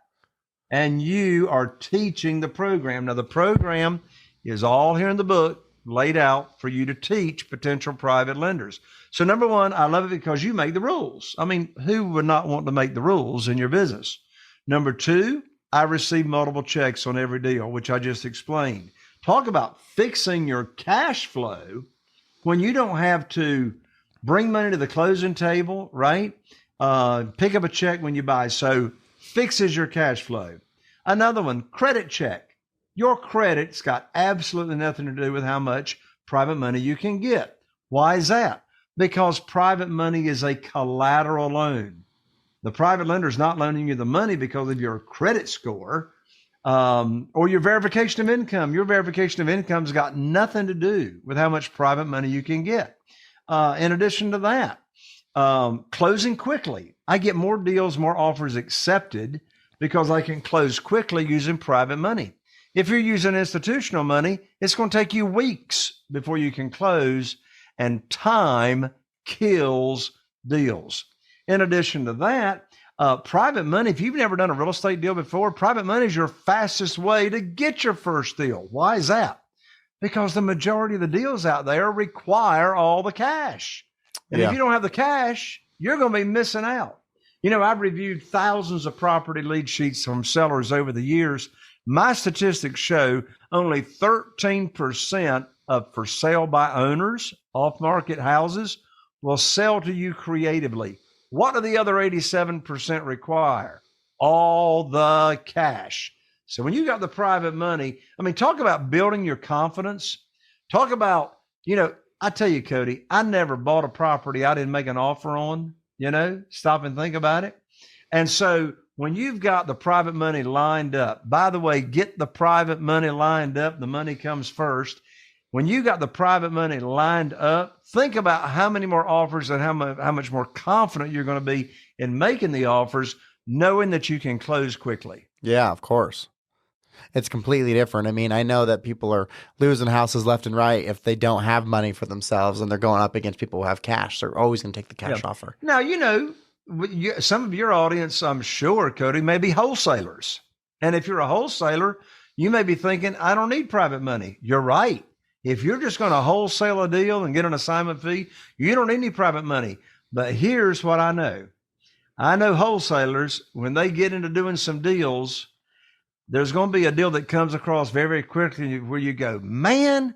and you are teaching the program. Now, the program is all here in the book, laid out for you to teach potential private lenders. So number one, I love it because you make the rules. I mean, who would not want to make the rules in your business? Number two, I receive multiple checks on every deal, which I just explained. Talk about fixing your cash flow when you don't have to bring money to the closing table, right? Pick up a check when you buy. So fixes your cash flow. Another one, credit check. Your credit's got absolutely nothing to do with how much private money you can get. Why is that? Because private money is a collateral loan. The private lender is not loaning you the money because of your credit score or your verification of income. Your verification of income's got nothing to do with how much private money you can get. In addition to that, closing quickly. I get more deals, more offers accepted because I can close quickly using private money. If you're using institutional money, it's going to take you weeks before you can close, and time kills deals. In addition to that, Private money, if you've never done a real estate deal before, private money is your fastest way to get your first deal. Why is that? Because the majority of the deals out there require all the cash. And if you don't have the cash, you're going to be missing out. I've reviewed thousands of property lead sheets from sellers over the years. My statistics show only 13% of for sale by owners, off-market houses, will sell to you creatively. What do the other 87% require? All the cash. So when you got the private money, talk about building your confidence. Talk about, I tell you, Cody, I never bought a property I didn't make an offer on. Stop and think about it. And so when you've got the private money lined up, by the way, get the private money lined up. The money comes first. When you got the private money lined up, think about how many more offers and how much more confident you're going to be in making the offers, knowing that you can close quickly. Yeah, of course. It's completely different. I know that people are losing houses left and right if they don't have money for themselves and they're going up against people who have cash. They're always going to take the cash offer. Now, some of your audience, I'm sure, Cody, may be wholesalers. And if you're a wholesaler, you may be thinking, I don't need private money. You're right. If you're just going to wholesale a deal and get an assignment fee, you don't need any private money. But here's what I know. I know wholesalers, when they get into doing some deals, there's going to be a deal that comes across very, very quickly where you go, man,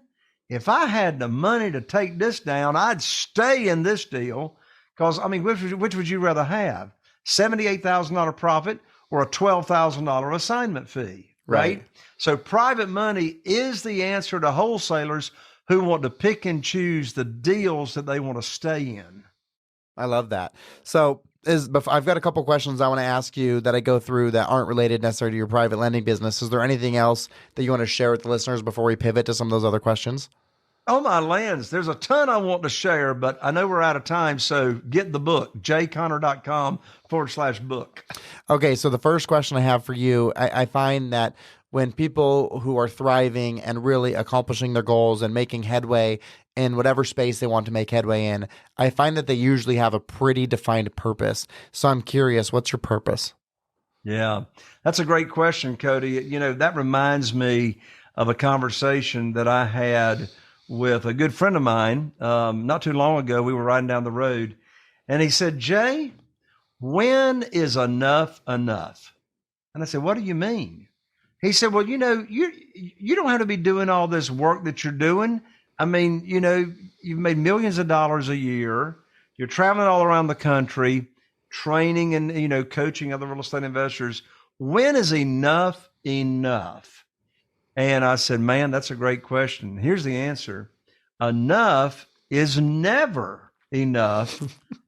if I had the money to take this down, I'd stay in this deal. Because, which would you rather have? $78,000 profit or a $12,000 assignment fee, right? So private money is the answer to wholesalers who want to pick and choose the deals that they want to stay in. I love that. So I've got a couple questions I want to ask you that I go through that aren't related necessarily to your private lending business. Is there anything else that you want to share with the listeners before we pivot to some of those other questions? Oh, my lands. There's a ton I want to share, but I know we're out of time. So get the book, jconner.com/book. Okay. So the first question I have for you, I find that when people who are thriving and really accomplishing their goals and making headway in whatever space they want to make headway in, I find that they usually have a pretty defined purpose. So I'm curious, what's your purpose? Yeah, that's a great question, Cody. That reminds me of a conversation that I had with a good friend of mine. Not too long ago, we were riding down the road and he said, Jay, when is enough enough? And I said, what do you mean? He said, well, you don't have to be doing all this work that you're doing. You've made millions of dollars a year. You're traveling all around the country, training and, coaching other real estate investors. When is enough enough? And I said, man, that's a great question. Here's the answer. Enough is never enough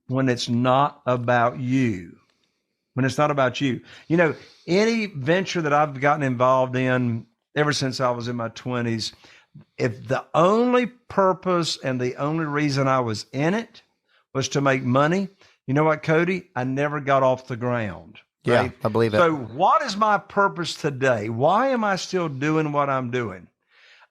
when it's not about you. When it's not about you. Any venture that I've gotten involved in ever since I was in my 20s, if the only purpose and the only reason I was in it was to make money, you know what, Cody? I never got off the ground. Right? Yeah, I believe it. So what is my purpose today? Why am I still doing what I'm doing?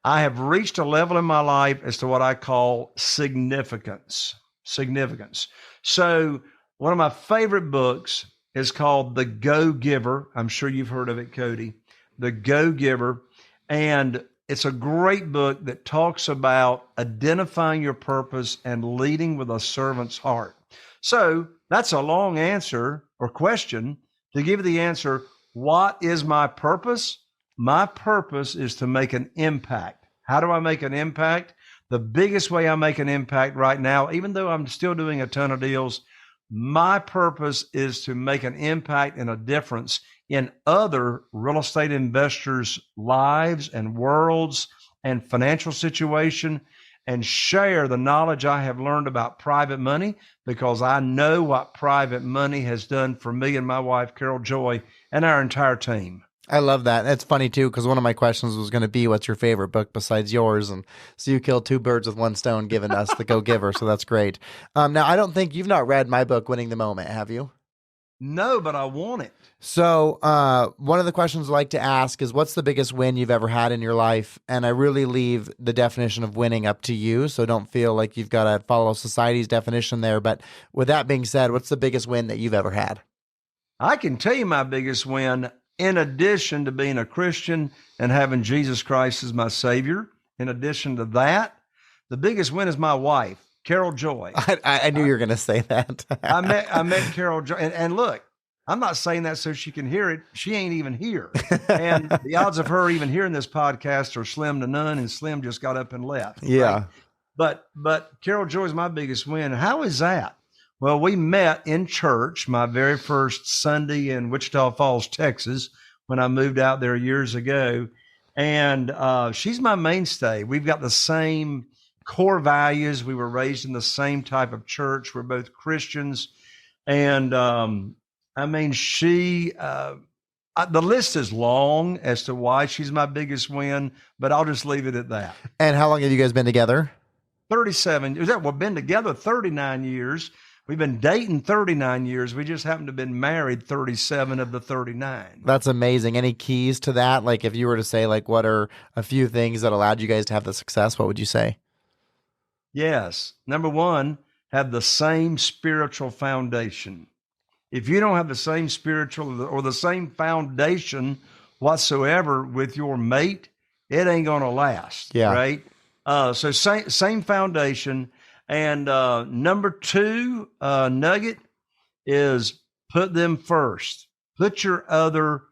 I have reached a level in my life as to what I call significance. Significance. So one of my favorite books is called The Go-Giver. I'm sure you've heard of it, Cody. The Go-Giver. And it's a great book that talks about identifying your purpose and leading with a servant's heart. So that's a long answer or question to give you the answer. What is my purpose? My purpose is to make an impact. How do I make an impact? The biggest way I make an impact right now, even though I'm still doing a ton of deals, my purpose is to make an impact and a difference in other real estate investors' lives and worlds and financial situation, and share the knowledge I have learned about private money, because I know what private money has done for me and my wife, Carol Joy, and our entire team. I love that. It's funny too, because one of my questions was going to be, what's your favorite book besides yours? And so you killed two birds with one stone, giving us the Go-Giver. So that's great. Now, I don't think you've not read my book, Winning the Moment, have you? No, but I want it. So one of the questions I like to ask is, what's the biggest win you've ever had in your life? And I really leave the definition of winning up to you. So don't feel like you've got to follow society's definition there. But with that being said, what's the biggest win that you've ever had? I can tell you my biggest win, in addition to being a Christian and having Jesus Christ as my Savior, in addition to that, the biggest win is my wife, Carol Joy. I knew you were going to say that. I met Carol Joy, and look, I'm not saying that so she can hear it. She ain't even here, and the odds of her even hearing this podcast are slim to none. And Slim just got up and left. Yeah. Right? But Carol Joy is my biggest win. How is that? Well, we met in church my very first Sunday in Wichita Falls, Texas, when I moved out there years ago. And she's my mainstay. We've got the same core values. We were raised in the same type of church. We're both Christians. And I mean, the list is long as to why she's my biggest win, but I'll just leave it at that. And how long have you guys been together? 37. We've been together 39 years. We've been dating 39 years. We just happen to have been married 37 of the 39. That's amazing. Any keys to that? Like if you were to say, like, what are a few things that allowed you guys to have the success? What would you say? Yes. Number one, have the same spiritual foundation. If you don't have the same spiritual or the same foundation whatsoever with your mate, it ain't going to last. Yeah. Right. So same foundation. And number two nugget is put them first. Put your other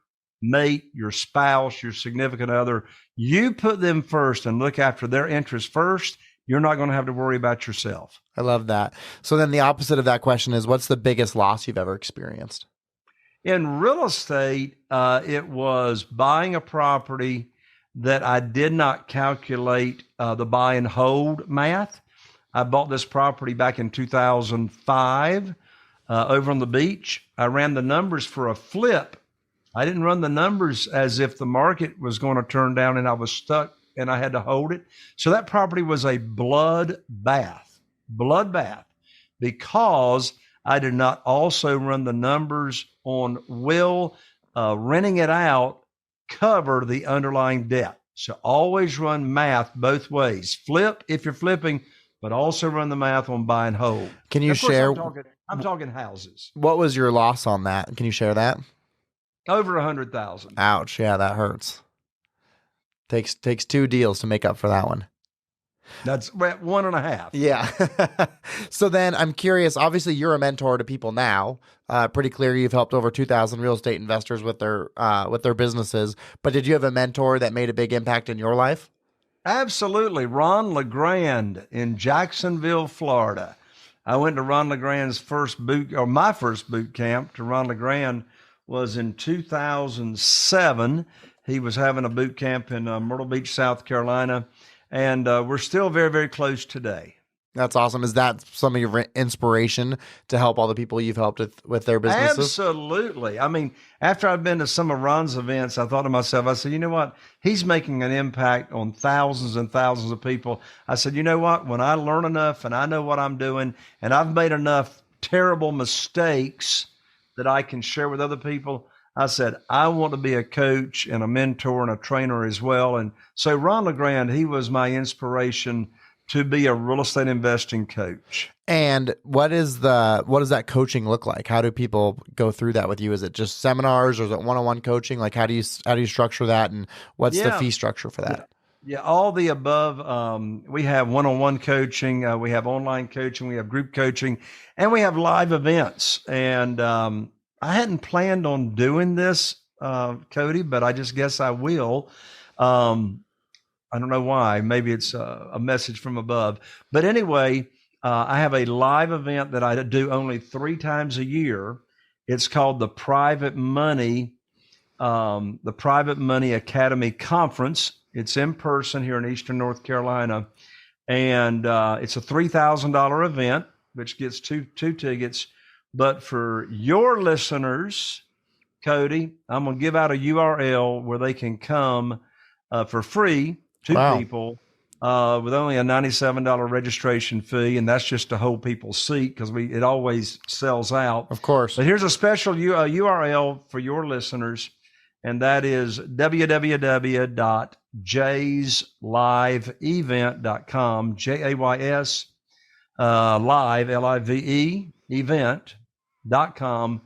mate, your spouse, your significant other, you put them first and look after their interests first. You're not going to have to worry about yourself. I love that. So then the opposite of that question is, what's the biggest loss you've ever experienced? In real estate, it was buying a property that I did not calculate the buy and hold math. I bought this property back in 2005 over on the beach. I ran the numbers for a flip. I didn't run the numbers as if the market was going to turn down and I was stuck and I had to hold it. So that property was a bloodbath, because I did not also run the numbers on will renting it out cover the underlying debt. So always run math both ways. Flip if you're flipping, but also run the math on buy and hold. Can you share? I'm talking houses. What was your loss on that? Can you share that? Over 100,000. Ouch. Yeah, that hurts. Takes two deals to make up for that one. That's 1.5. Yeah. So then I'm curious, obviously you're a mentor to people now. Pretty clear you've helped over 2,000 real estate investors with their businesses. But did you have a mentor that made a big impact in your life? Absolutely. Ron LeGrand in Jacksonville, Florida. I went to Ron LeGrand's my first boot camp to Ron LeGrand was in 2007. He was having a boot camp in Myrtle Beach, South Carolina. And we're still very, very close today. That's awesome. Is that some of your inspiration to help all the people you've helped with their businesses? Absolutely. I mean, after I've been to some of Ron's events, I thought to myself, I said, you know what? He's making an impact on thousands and thousands of people. I said, you know what? When I learn enough and I know what I'm doing and I've made enough terrible mistakes that I can share with other people, I said, I want to be a coach and a mentor and a trainer as well. And so Ron LeGrand, he was my inspiration to be a real estate investing coach. And what does that coaching look like? How do people go through that with you? Is it just seminars or is it one-on-one coaching? Like how do you structure that, and what's the fee structure for that? Yeah, all the above. We have one-on-one coaching, we have online coaching, we have group coaching, and we have live events. And I hadn't planned on doing this, Cody, but I just guess I will. I don't know why. Maybe it's a message from above. But anyway, I have a live event that I do only 3 times a year. It's called the Private Money Academy Conference. It's in person here in Eastern North Carolina. And it's a $3,000 event, which gets two tickets. But for your listeners, Cody, I'm going to give out a URL where they can come for free. Two people with only a $97 registration fee, and that's just to hold people's seat because it always sells out. Of course. But here's a special URL for your listeners, and that is www.jaysliveevent.com, JAYS live, LIVE, event.com.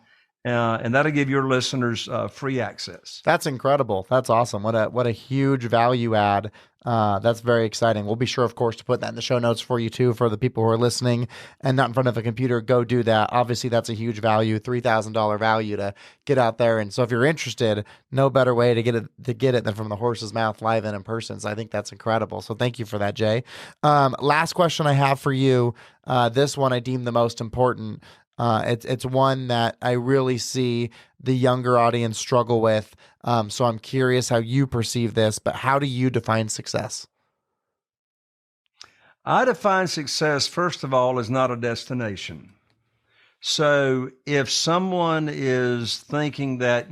and that'll give your listeners free access. That's incredible. That's awesome. What a huge value add. That's very exciting. We'll be sure, of course, to put that in the show notes for you too, for the people who are listening and not in front of a computer. Go do that. Obviously, that's a huge value, $3,000 value to get out there. And so, if you're interested, no better way to get it than from the horse's mouth, live and in person. So I think that's incredible. So thank you for that, Jay. Last question I have for you. This one I deem the most important. It's one that I really see the younger audience struggle with. So I'm curious how you perceive this, but how do you define success? I define success, first of all, as not a destination. So if someone is thinking that,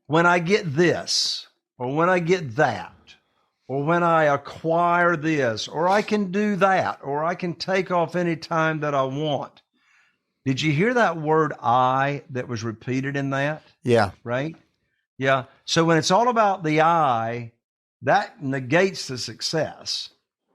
when I get this, or when I get that, or when I acquire this, or I can do that, or I can take off any time that I want. Did you hear that word I that was repeated in that? Yeah. Right? Yeah. So when it's all about the I, that negates the success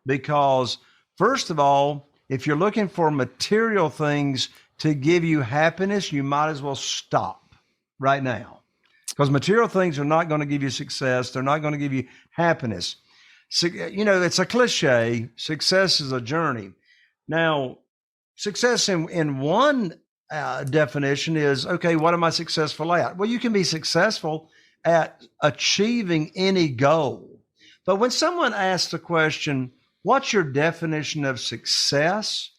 because, first of all, if you're looking for material things to give you happiness, you might as well stop right now because material things are not going to give you success. They're not going to give you happiness. So, it's a cliche. Success is a journey. Now, success in one definition is, okay, what am I successful at? Well, you can be successful at achieving any goal. But when someone asks the question, what's your definition of success?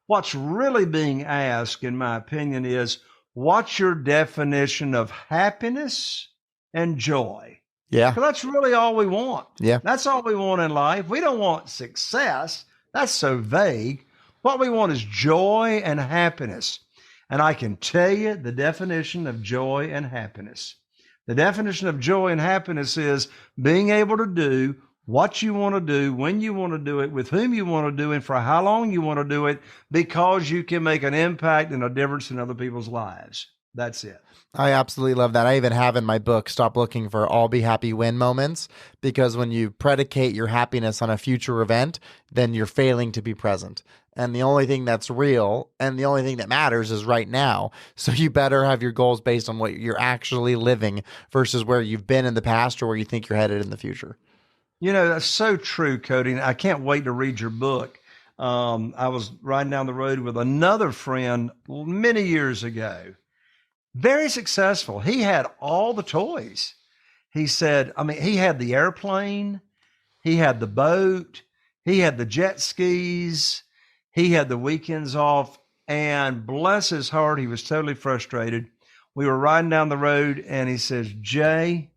What's really being asked, in my opinion, is what's your definition of happiness and joy? Yeah. Because that's really all we want. Yeah. That's all we want in life. We don't want success. That's so vague. What we want is joy and happiness. And I can tell you the definition of joy and happiness. The definition of joy and happiness is being able to do what you want to do, when you want to do it, with whom you want to do it, for how long you want to do it, because you can make an impact and a difference in other people's lives. That's it. I absolutely love that. I even have in my book, Stop Looking for All Be Happy Win Moments, because when you predicate your happiness on a future event, then you're failing to be present. And the only thing that's real and the only thing that matters is right now. So you better have your goals based on what you're actually living versus where you've been in the past or where you think you're headed in the future. That's so true, Cody. I can't wait to read your book. I was riding down the road with another friend many years ago. Very successful. He had all the toys. He said, he had the airplane, he had the boat, he had the jet skis, he had the weekends off, and bless his heart, he was totally frustrated. We were riding down the road and he says, Jay,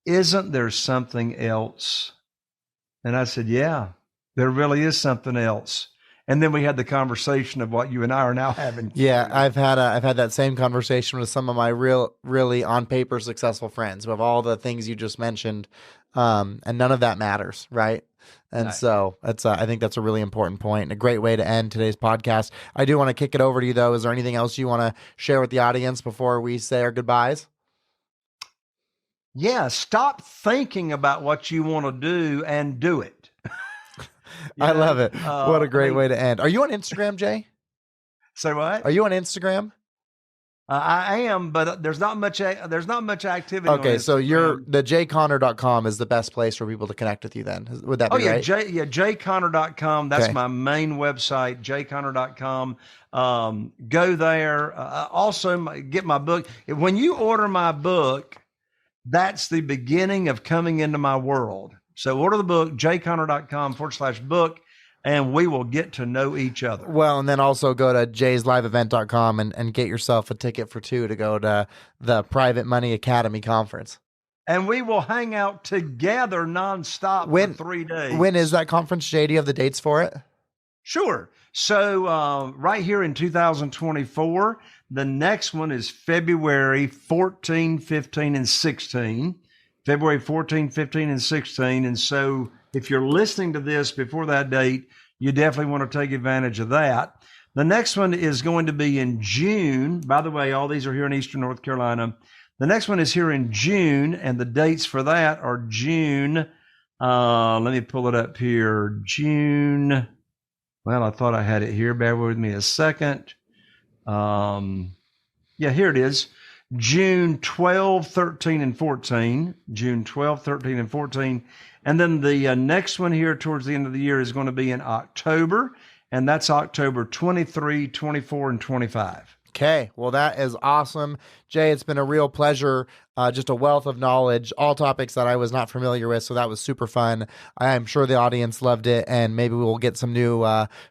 isn't there something else? And I said, yeah, there really is something else. And then we had the conversation of what you and I are now having. Yeah, I've had that same conversation with some of my really on paper successful friends who have all the things you just mentioned, and none of that matters, right? And Right. So I think that's a really important point and a great way to end today's podcast. I do want to kick it over to you though. Is there anything else you want to share with the audience before we say our goodbyes? Yeah, stop thinking about what you want to do and do it. I love it. What a great way to end. Are you on Instagram, Jay? Say what? Are you on Instagram? I am, but there's not much activity. Okay, on so Instagram. the jconnor.com is the best place for people to connect with you then. Would that be right? jconnor.com. That's Okay. my main website, jconnor.com. Go there. Also, get my book. When you order my book, that's the beginning of coming into my world. So order the book, jconnor.com/book, and we will get to know each other. Well, and then also go to jaysliveevent.com and get yourself a ticket for two to go to the Private Money Academy conference. And we will hang out together nonstop for 3 days. When is that conference, Jay? Do you have the dates for it? Sure. So right here in 2024, the next one is February 14, 15, and 16. February 14, 15, and 16. And so if you're listening to this before that date, you definitely want to take advantage of that. The next one is going to be in June. By the way, all these are here in Eastern North Carolina. The next one is here in June, and the dates for that are June. Let me pull it up here. June. Well, I thought I had it here. Bear with me a second. Yeah, here it is. June 12, 13, and 14. June 12, 13, and 14. And then the next one here towards the end of the year is going to be in October, and that's October 23, 24, and 25. Okay, well, that is awesome. Jay, it's been a real pleasure. Just a wealth of knowledge, all topics that I was not familiar with. So that was super fun. I'm sure the audience loved it, and maybe we'll get some new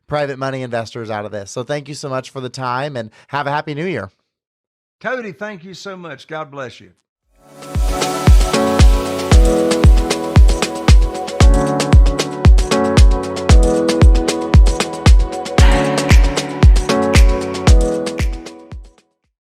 private money investors out of this. So thank you so much for the time, and have a happy new year. Cody, thank you so much. God bless you.